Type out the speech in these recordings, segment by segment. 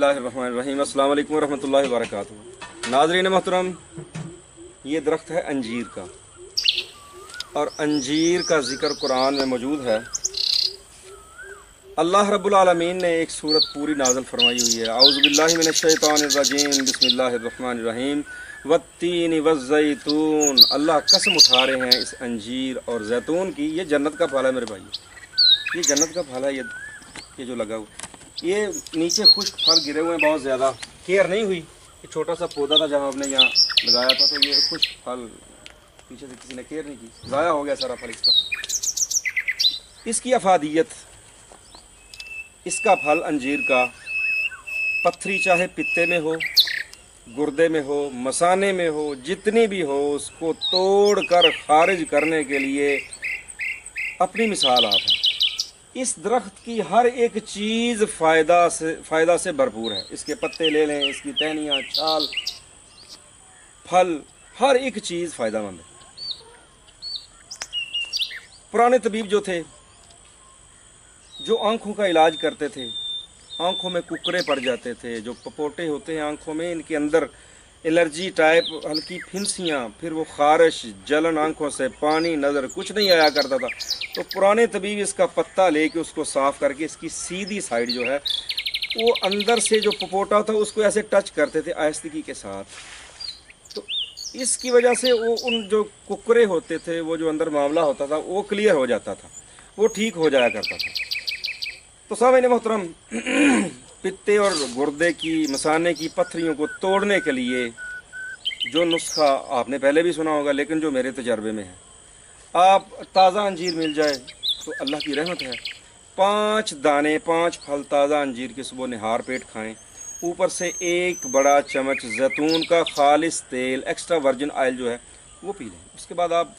बिस्मिल्लाहिर्रहमानिर्रहीम। अस्सलाम वालेकुम रहमतुल्लाहि व बरकातुहू। नाज़रीन मोहतरम, ये दरख्त है अंजीर का, और अंजीर का ज़िक्र कुरान में मौजूद है। अल्लाह रब्बुल आलमीन ने एक सूरत पूरी नाज़िल फरमाई हुई है। औज़ु बिल्लाहि मिनश शैतानिर रजीम, बिस्मिल्लाहिर्रहमानिर्रहीम। वत्तीन वज़्ज़ैतून, अल्लाह कसम उठा रहे हैं इस अंजीर और जैतून की। ये जन्नत का फल है मेरे भाई, ये जन्नत का फल है। ये जो लगा हुआ, ये नीचे खुश्क फल गिरे हुए हैं, बहुत ज़्यादा केयर नहीं हुई। ये छोटा सा पौधा था जहाँ आपने यहाँ लगाया था, तो ये खुश्क फल पीछे से किसी ने केयर नहीं की, ज़ाया हो गया सारा फल इसका। इसकी अफादियत, इसका फल अंजीर का, पत्थरी चाहे पित्ते में हो, गुर्दे में हो, मसाने में हो, जितनी भी हो, उसको तोड़ कर खारिज करने के लिए अपनी मिसाल आप है। इस दरख्त की हर एक चीज़ फ़ायदा से भरपूर है। इसके पत्ते ले लें, इसकी टहनियाँ, छाल, फल, हर एक चीज़ फ़ायदेमंद है। पुराने तबीब जो थे, जो आँखों का इलाज करते थे, आँखों में कुकरे पड़ जाते थे, जो पपोटे होते हैं आँखों में, इनके अंदर एलर्जी टाइप, हल्की फिंसियाँ, फिर वो खारिश, जलन, आँखों से पानी, नज़र कुछ नहीं आया करता था, तो पुराने तबीब इसका पत्ता लेके उसको साफ़ करके इसकी सीधी साइड जो है, वो अंदर से जो पपोटा था उसको ऐसे टच करते थे आहिस्तगी के साथ। तो इसकी वजह से वो उन जो कुकरे होते थे, वो जो अंदर मामला होता था, वो क्लियर हो जाता था, वो ठीक हो जाया करता था। तो सामने मोहतरम, पित्ते और गुर्दे की, मसाने की पत्थरियों को तोड़ने के लिए जो नुस्खा आपने पहले भी सुना होगा, लेकिन जो मेरे तजर्बे में है, आप ताज़ा अंजीर मिल जाए तो अल्लाह की रहमत है। 5 दाने, 5 फल ताज़ा अंजीर के सुबह निहार पेट खाएं। ऊपर से 1 बड़ा चम्मच जैतून का खालिस तेल, एक्स्ट्रा वर्जिन ऑयल जो है, वो पी लें। उसके बाद आप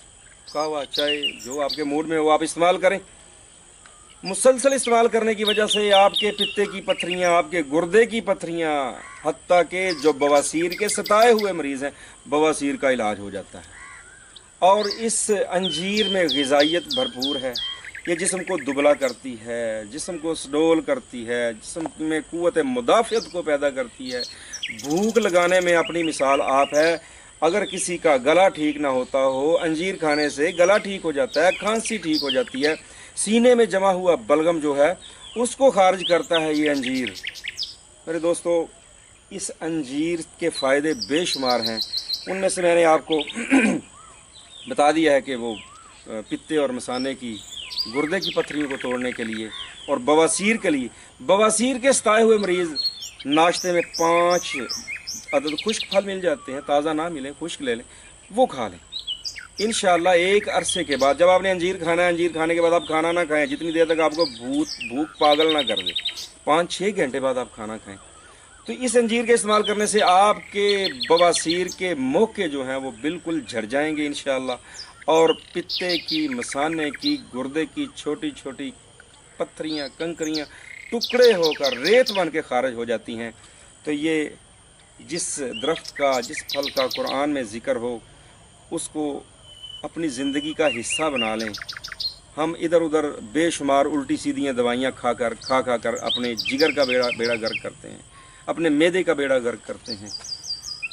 कहवा, चाय, जो आपके मूड में हो आप इस्तेमाल करें। मुसलसल इस्तेमाल करने की वजह से आपके पित्ते की पत्थरियाँ, आपके गुर्दे की पत्थरियाँ, हत्ता के जो बवासीर के सताए हुए मरीज़ हैं, बवासीर का इलाज हो जाता है। और इस अंजीर में ग़िज़ाइयत भरपूर है। ये जिस्म को दुबला करती है, जिस्म को सडोल करती है, जिस्म में क़ुव्वत मुदाफ़ियत को पैदा करती है। भूख लगाने में अपनी मिसाल आप है। अगर किसी का गला ठीक ना होता हो, अंजीर खाने से गला ठीक हो जाता है, खांसी ठीक हो जाती है, सीने में जमा हुआ बलगम जो है उसको खारिज करता है ये अंजीर। मेरे दोस्तों, इस अंजीर के फ़ायदे बेशुमार हैं। उनमें से मैंने आपको बता दिया है कि वो पित्ते और मसाने की, गुर्दे की पत्थरियों को तोड़ने के लिए, और बवासीर के लिए। बवासीर के सताए हुए मरीज़ नाश्ते में 5 अदद खुश्क फल मिल जाते हैं, ताज़ा ना मिले खुश्क ले लें, वो खा लें। इंशाअल्लाह एक अरसे के बाद, जब आपने अंजीर खाना है, अंजीर खाने के बाद आप खाना ना खाएं जितनी देर तक आपको भूख पागल ना कर दे। 5-6 घंटे बाद आप खाना खाएं। तो इस अंजीर के इस्तेमाल करने से आपके बवासीर के मौके जो हैं वो बिल्कुल झड़ जाएंगे इंशाअल्लाह। और पित्ते की, मसाने की, गुर्दे की छोटी छोटी पत्थरियाँ, कंकरियाँ टुकड़े होकर रेत बन के खारिज हो जाती हैं। तो ये जिस दरख्त का, जिस फल का कुरान में ज़िक्र हो, उसको अपनी ज़िंदगी का हिस्सा बना लें। हम इधर उधर बेशुमार उल्टी सीधी दवाइयाँ खा कर अपने जिगर का बेड़ा गर्क करते हैं, अपने मैदे का बेड़ा गर्क करते हैं।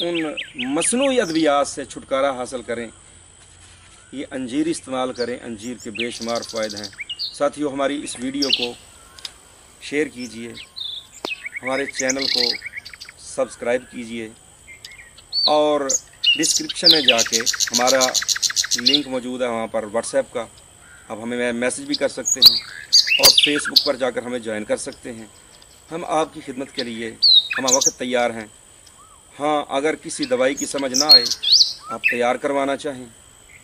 उन मसनूई अद्वियात से छुटकारा हासिल करें। ये अंजीर इस्तेमाल करें, अंजीर के बेशुमार फ़ायदे हैं। साथियों, हमारी इस वीडियो को शेयर कीजिए, हमारे चैनल को सब्सक्राइब कीजिए, और डिस्क्रिप्शन में जाके हमारा लिंक मौजूद है वहाँ पर व्हाट्सएप का, आप हमें मैसेज भी कर सकते हैं, और फेसबुक पर जाकर हमें ज्वाइन कर सकते हैं। हम आपकी खिदमत के लिए हम वक्त तैयार हैं। हाँ, अगर किसी दवाई की समझ ना आए, आप तैयार करवाना चाहें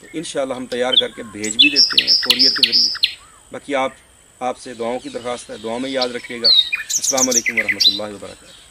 तो इंशाअल्लाह हम तैयार करके भेज भी देते हैं कोरियर के ज़रिए। बाकी आपसे दुआओं की दरख्वास्त है, दुआओं में याद रखिएगा। अस्सलाम वालेकुम व रहमतुल्लाहि व बरकातुहू।